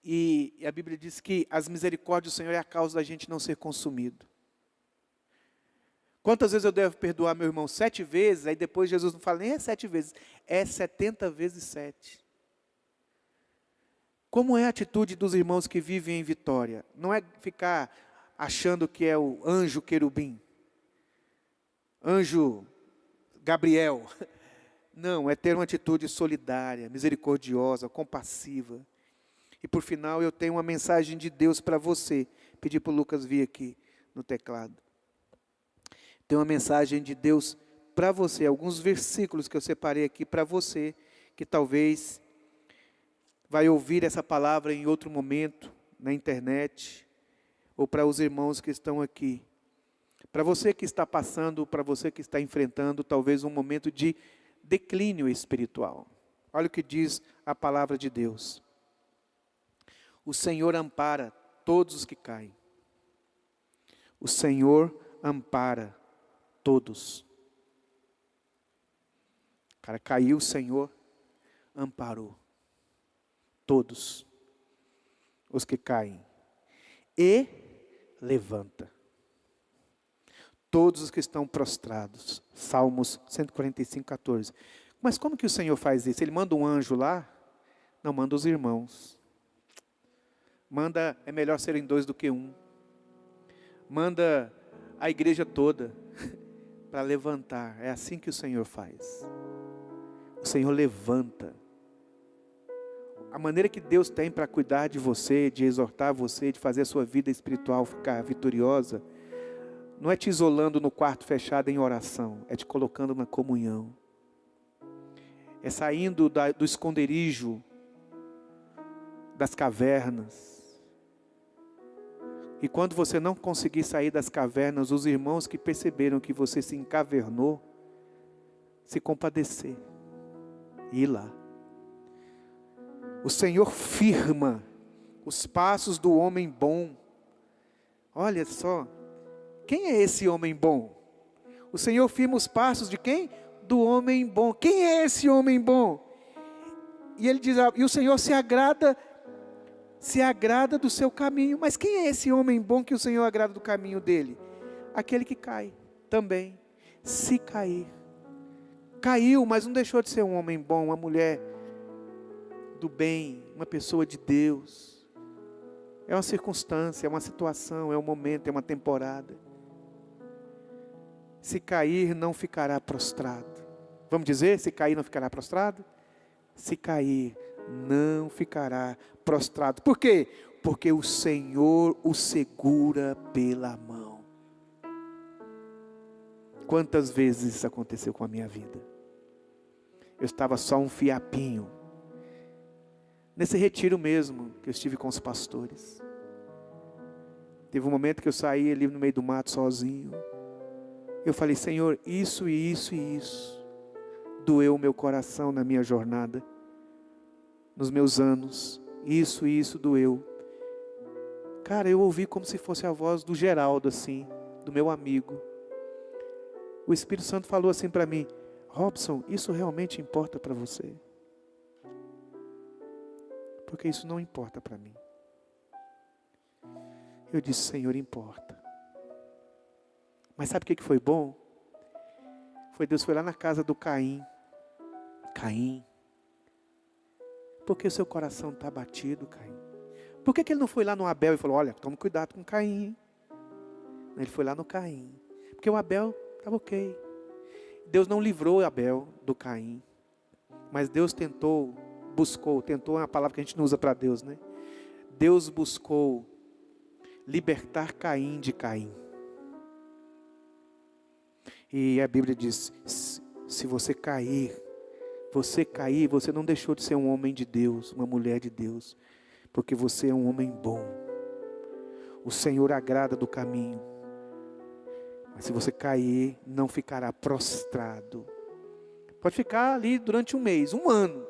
E a Bíblia diz que as misericórdias do Senhor é a causa da gente não ser consumido. Quantas vezes eu devo perdoar meu irmão? 7 vezes, aí depois Jesus não fala nem é 7 vezes, é 70 vezes 7. Como é a atitude dos irmãos que vivem em vitória? Não é ficar achando que é o anjo querubim, anjo Gabriel. Não, é ter uma atitude solidária, misericordiosa, compassiva. E por final eu tenho uma mensagem de Deus para você. Pedi para o Lucas vir aqui no teclado. Tem uma mensagem de Deus para você, alguns versículos que eu separei aqui para você, que talvez vai ouvir essa palavra em outro momento, na internet, ou para os irmãos que estão aqui. Para você que está passando, para você que está enfrentando talvez um momento de declínio espiritual. Olha o que diz a palavra de Deus. O Senhor ampara todos os que caem. O Senhor ampara todos. O cara caiu, o Senhor amparou todos os que caem. E levanta todos os que estão prostrados. Salmos 145, 14. Mas como que o Senhor faz isso? Ele manda um anjo lá? Não, manda os irmãos. Manda, é melhor serem 2 do que 1. Manda a igreja toda para levantar. É assim que o Senhor faz. O Senhor levanta. A maneira que Deus tem para cuidar de você, de exortar você, de fazer a sua vida espiritual ficar vitoriosa, não é te isolando no quarto fechado em oração, é te colocando na comunhão. É saindo do esconderijo, das cavernas. E quando você não conseguir sair das cavernas, os irmãos que perceberam que você se encavernou, se compadecer e ir lá. O Senhor firma os passos do homem bom. Olha só, quem é esse homem bom? O Senhor firma os passos de quem? Do homem bom. Quem é esse homem bom? E ele diz, e o Senhor se agrada do seu caminho. Mas quem é esse homem bom que o Senhor agrada do caminho dele? Aquele que cai também. Se cair. Caiu, mas não deixou de ser um homem bom, uma mulher do bem, uma pessoa de Deus. É uma circunstância, é uma situação, é um momento, é uma temporada. Se cair, não ficará prostrado. Vamos dizer, se cair, não ficará prostrado? Se cair, não ficará prostrado. Por quê? Porque o Senhor o segura pela mão. Quantas vezes isso aconteceu com a minha vida? Eu estava só um fiapinho. Nesse retiro mesmo, que eu estive com os pastores. Teve um momento que eu saí ali no meio do mato sozinho. Eu falei, Senhor, isso e isso e isso doeu o meu coração na minha jornada. Nos meus anos, isso e isso doeu. Cara, eu ouvi como se fosse a voz do Geraldo, assim, do meu amigo. O Espírito Santo falou assim para mim, Robson, isso realmente importa para você? Porque isso não importa para mim. Eu disse, Senhor, importa. Mas sabe o que foi bom? Deus foi lá na casa do Caim. Caim, por que o seu coração está batido, Caim? Por que ele não foi lá no Abel e falou, olha, tome cuidado com Caim. Ele foi lá no Caim. Porque o Abel estava ok. Deus não livrou Abel do Caim. Mas Deus tentou é uma palavra que a gente não usa para Deus, né? Deus buscou libertar Caim de Caim. E a Bíblia diz, se você cair, você não deixou de ser um homem de Deus, uma mulher de Deus, porque você é um homem bom. O Senhor agrada do caminho. Mas se você cair, não ficará prostrado. Pode ficar ali durante um mês, um ano.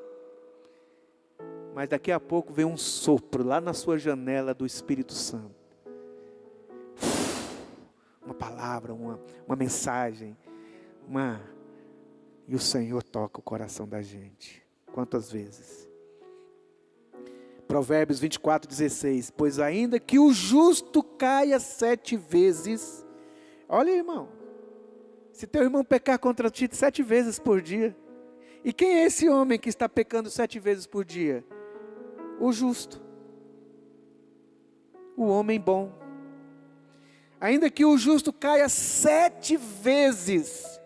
Mas daqui a pouco vem um sopro lá na sua janela do Espírito Santo. Uma palavra, uma mensagem, e o Senhor toca o coração da gente. Quantas vezes? Provérbios 24:16. Pois ainda que o justo caia 7 vezes. Olha, irmão. Se teu irmão pecar contra ti 7 vezes por dia. E quem é esse homem que está pecando 7 vezes por dia? O justo. O homem bom. Ainda que o justo caia 7 vezes,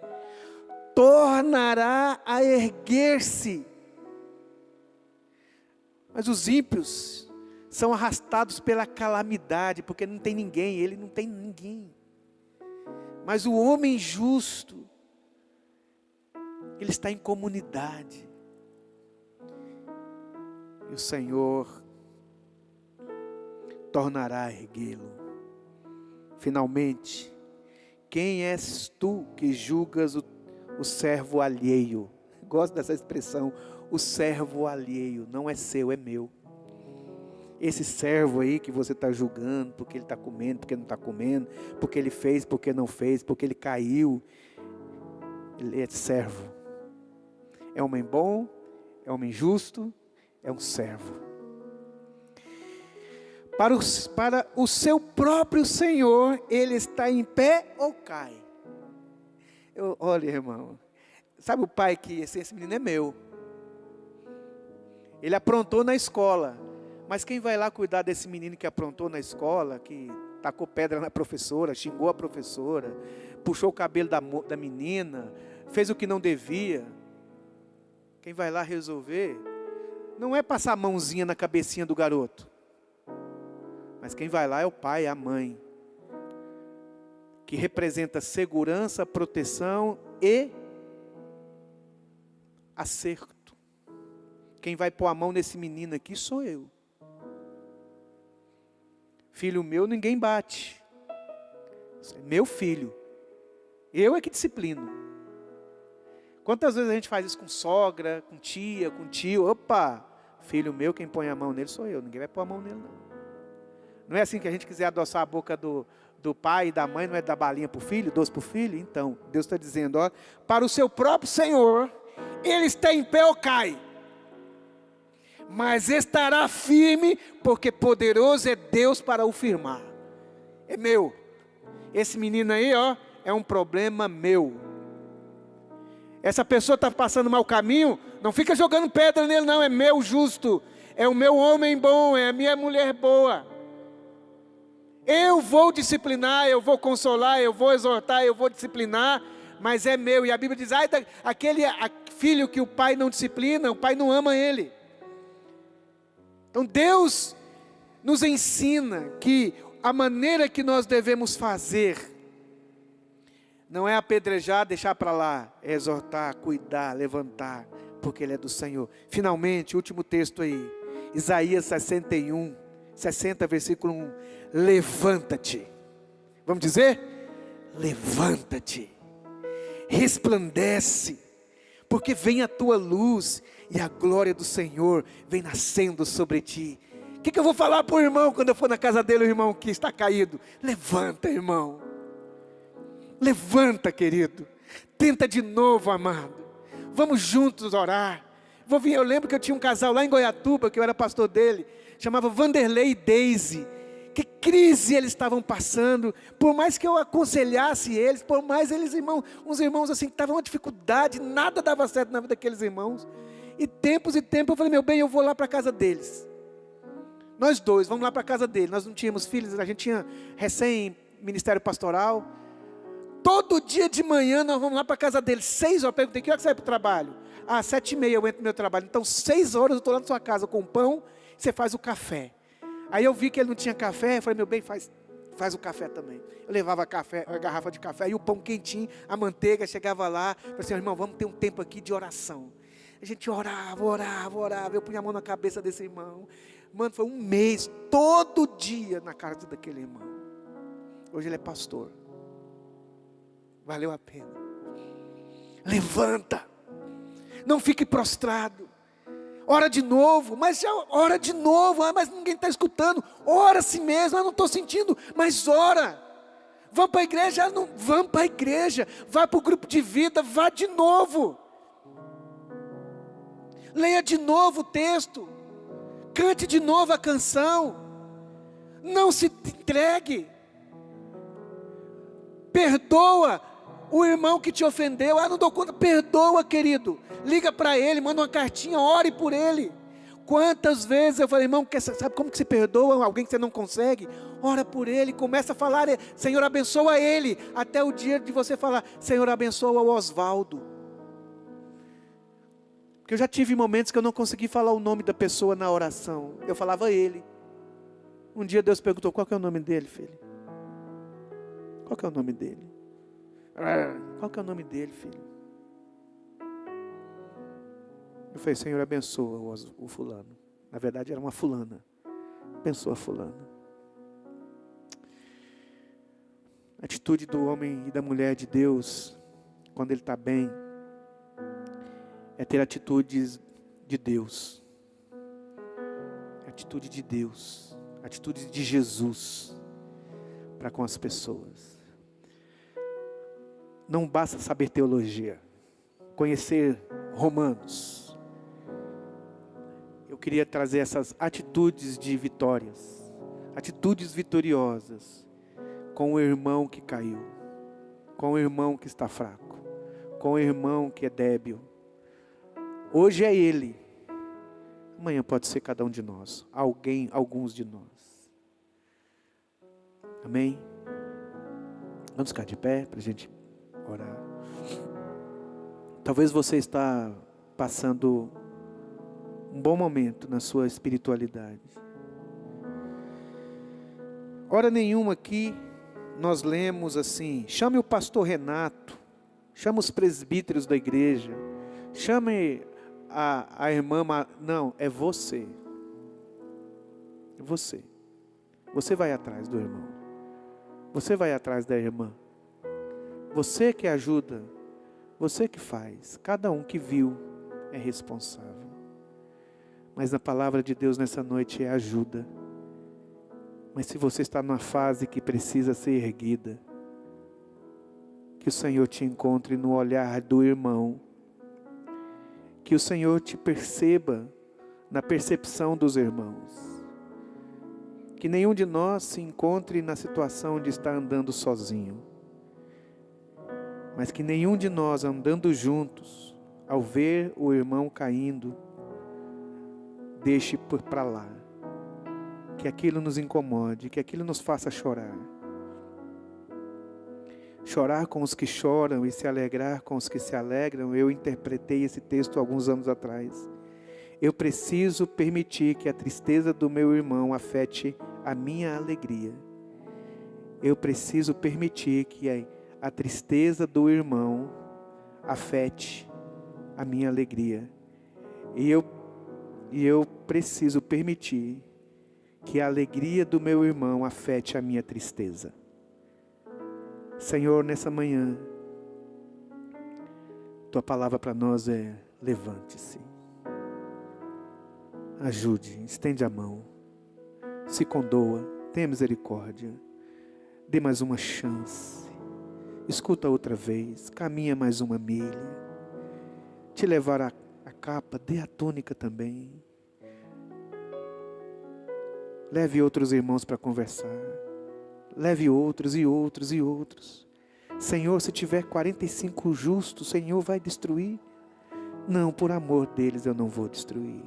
tornará a erguer-se. Mas os ímpios são arrastados pela calamidade, porque não tem ninguém, ele não tem ninguém. Mas o homem justo, ele está em comunidade. E o Senhor tornará a erguê-lo. Finalmente, quem és tu que julgas o servo alheio? Gosto dessa expressão, o servo alheio, não é seu, é meu. Esse servo aí que você está julgando, porque ele está comendo, porque não está comendo, porque ele fez, porque não fez, porque ele caiu, ele é servo. É homem bom, é homem justo, é um servo. Para o seu próprio Senhor, ele está em pé ou cai? Olha, irmão, sabe o pai que esse menino é meu. Ele aprontou na escola, mas quem vai lá cuidar desse menino que aprontou na escola, que tacou pedra na professora, xingou a professora, puxou o cabelo da menina, fez o que não devia? Quem vai lá resolver não é passar a mãozinha na cabecinha do garoto, mas quem vai lá é o pai, a mãe, que representa segurança, proteção e acerto. Quem vai pôr a mão nesse menino aqui sou eu. Filho meu, ninguém bate. Meu filho. Eu é que disciplino. Quantas vezes a gente faz isso com sogra, com tia, com tio? Opa, filho meu, quem põe a mão nele sou eu. Ninguém vai pôr a mão nele, não. Não é assim que a gente quiser adoçar a boca do pai e da mãe, não é dar balinha para o filho, doce para o filho? Então, Deus está dizendo, ó, para o seu próprio Senhor, ele está em pé ou cai, mas estará firme, porque poderoso é Deus para o firmar. É meu. Esse menino aí, ó, é um problema meu. Essa pessoa está passando mau caminho, não fica jogando pedra nele não, é meu justo, é o meu homem bom, é a minha mulher boa. Eu vou disciplinar, eu vou consolar, eu vou exortar, eu vou disciplinar, mas é meu. E a Bíblia diz, aquele filho que o pai não disciplina, o pai não ama ele. Então Deus nos ensina que a maneira que nós devemos fazer, não é apedrejar, deixar para lá, é exortar, cuidar, levantar, porque Ele é do Senhor. Finalmente, último texto aí, Isaías 60, versículo 1. Levanta-te. Vamos dizer? Levanta-te. Resplandece, porque vem a tua luz e a glória do Senhor vem nascendo sobre ti. O que eu vou falar para o irmão quando eu for na casa dele, o irmão que está caído? Levanta, irmão. Levanta, querido. Tenta de novo, amado. Vamos juntos orar. Eu lembro que eu tinha um casal lá em Goiatuba, que eu era pastor dele, chamava Vanderlei e Daisy. Que crise eles estavam passando. Por mais que eu aconselhasse eles, por mais uns irmãos assim que estavam uma dificuldade, nada dava certo na vida daqueles irmãos. E tempos eu falei, meu bem, eu vou lá para a casa deles. Nós dois, vamos lá para a casa dele. Nós não tínhamos filhos, a gente tinha recém-ministério pastoral. Todo dia de manhã nós vamos lá para a casa dele. 6 horas, eu perguntei, que hora que você vai para o trabalho? 7h30 eu entro no meu trabalho. Então 6 horas eu estou lá na sua casa com pão, você faz o café. Aí eu vi que ele não tinha café, eu falei, meu bem, faz o café também. Eu levava a garrafa de café e o pão quentinho, a manteiga, chegava lá, falei assim, irmão, vamos ter um tempo aqui de oração. A gente orava, eu punha a mão na cabeça desse irmão. Mano, foi um mês, todo dia na casa daquele irmão. Hoje ele é pastor. valeu a pena. Levanta, não fique prostrado, ora de novo, mas já ora de novo, mas ninguém está escutando, ora a si mesmo, eu não estou sentindo, mas ora. Vamos para a igreja? Não, vamos para a igreja, vai para o grupo de vida, vá de novo. Leia de novo o texto, cante de novo a canção, não se entregue, perdoa o irmão que te ofendeu, não dou conta, perdoa querido, liga para ele, manda uma cartinha, ore por ele. Quantas vezes eu falei, irmão, sabe como que se perdoa alguém que você não consegue? Ora por ele, começa a falar, Senhor abençoa ele, até o dia de você falar, Senhor abençoa o Osvaldo. Porque eu já tive momentos que eu não consegui falar o nome da pessoa na oração, eu falava ele. Um dia Deus perguntou, qual que é o nome dele, filho? Qual que é o nome dele? Qual que é o nome dele, filho? Eu falei, Senhor abençoa o fulano. Na verdade era uma fulana. Abençoa a fulana. A atitude do homem e da mulher de Deus, quando ele está bem, é ter atitudes de Deus. Atitude de Deus. Atitude de Jesus para com as pessoas. Não basta saber teologia, conhecer Romanos. Eu queria trazer essas atitudes de vitórias, atitudes vitoriosas, com o irmão que caiu, com o irmão que está fraco, com o irmão que é débil. Hoje é ele, amanhã pode ser cada um de nós, alguns de nós. Amém? Vamos ficar de pé para a gente orar. Talvez você está passando um bom momento na sua espiritualidade. Hora nenhuma aqui nós lemos assim, chame o pastor Renato, chame os presbíteros da igreja, chame a irmã, não, é você. Você. Você vai atrás do irmão. Você vai atrás da irmã. Você que ajuda, você que faz. Cada um que viu é responsável. Mas na palavra de Deus nessa noite é ajuda. Mas se você está numa fase que precisa ser erguida, que o Senhor te encontre no olhar do irmão. Que o Senhor te perceba na percepção dos irmãos. Que nenhum de nós se encontre na situação de estar andando sozinho. Mas que nenhum de nós andando juntos, ao ver o irmão caindo, deixe para lá. Que aquilo nos incomode, que aquilo nos faça chorar. Chorar com os que choram e se alegrar com os que se alegram. Eu interpretei esse texto alguns anos atrás. Eu preciso permitir que a tristeza do meu irmão afete a minha alegria. Eu preciso permitir que a tristeza do irmão afete a minha alegria. E eu preciso permitir que a alegria do meu irmão afete a minha tristeza. Senhor, nessa manhã, Tua palavra para nós é: levante-se, ajude, estende a mão, se condoa, tenha misericórdia, dê mais uma chance, escuta outra vez, caminha mais uma milha, te levar a capa, dê a túnica também, leve outros irmãos para conversar, leve outros e outros e outros. Senhor, se tiver 45 justos, o Senhor vai destruir? Não, por amor deles eu não vou destruir.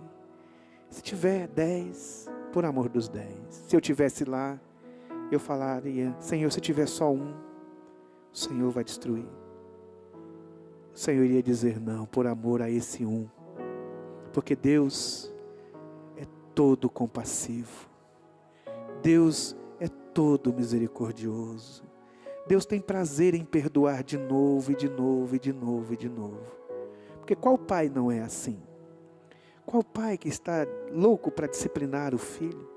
Se tiver 10, por amor dos 10. Se eu tivesse lá, eu falaria: Senhor, se tiver só um, o Senhor vai destruir. O Senhor iria dizer: não, por amor a esse um. Porque Deus é todo compassivo. Deus é todo misericordioso. Deus tem prazer em perdoar de novo e de novo e de novo e de novo. Porque qual pai não é assim? Qual pai que está louco para disciplinar o filho?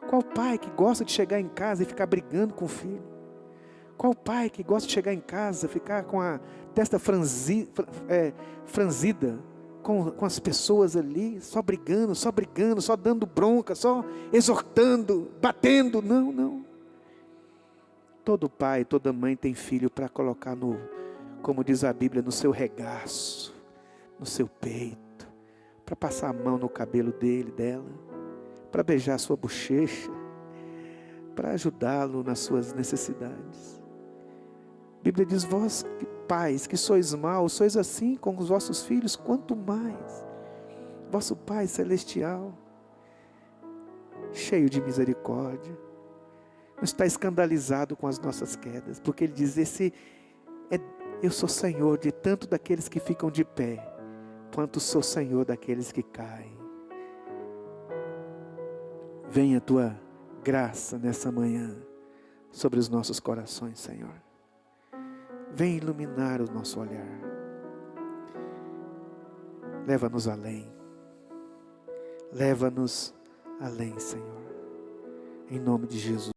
Qual pai que gosta de chegar em casa e ficar brigando com o filho? Qual pai que gosta de chegar em casa, ficar com a testa franzida, com as pessoas ali, só brigando, só dando bronca, só exortando, batendo? Não, não. Todo pai, toda mãe tem filho para colocar como diz a Bíblia, no seu regaço, no seu peito, para passar a mão no cabelo dele, dela, para beijar a sua bochecha, para ajudá-lo nas suas necessidades. A Bíblia diz: vós, pais, que sois maus, sois assim com os vossos filhos, quanto mais vosso Pai Celestial, cheio de misericórdia, não está escandalizado com as nossas quedas, porque Ele diz: eu sou Senhor de tanto daqueles que ficam de pé, quanto sou Senhor daqueles que caem. Venha a Tua graça nessa manhã sobre os nossos corações, Senhor. Vem iluminar o nosso olhar. Leva-nos além. Leva-nos além, Senhor. Em nome de Jesus.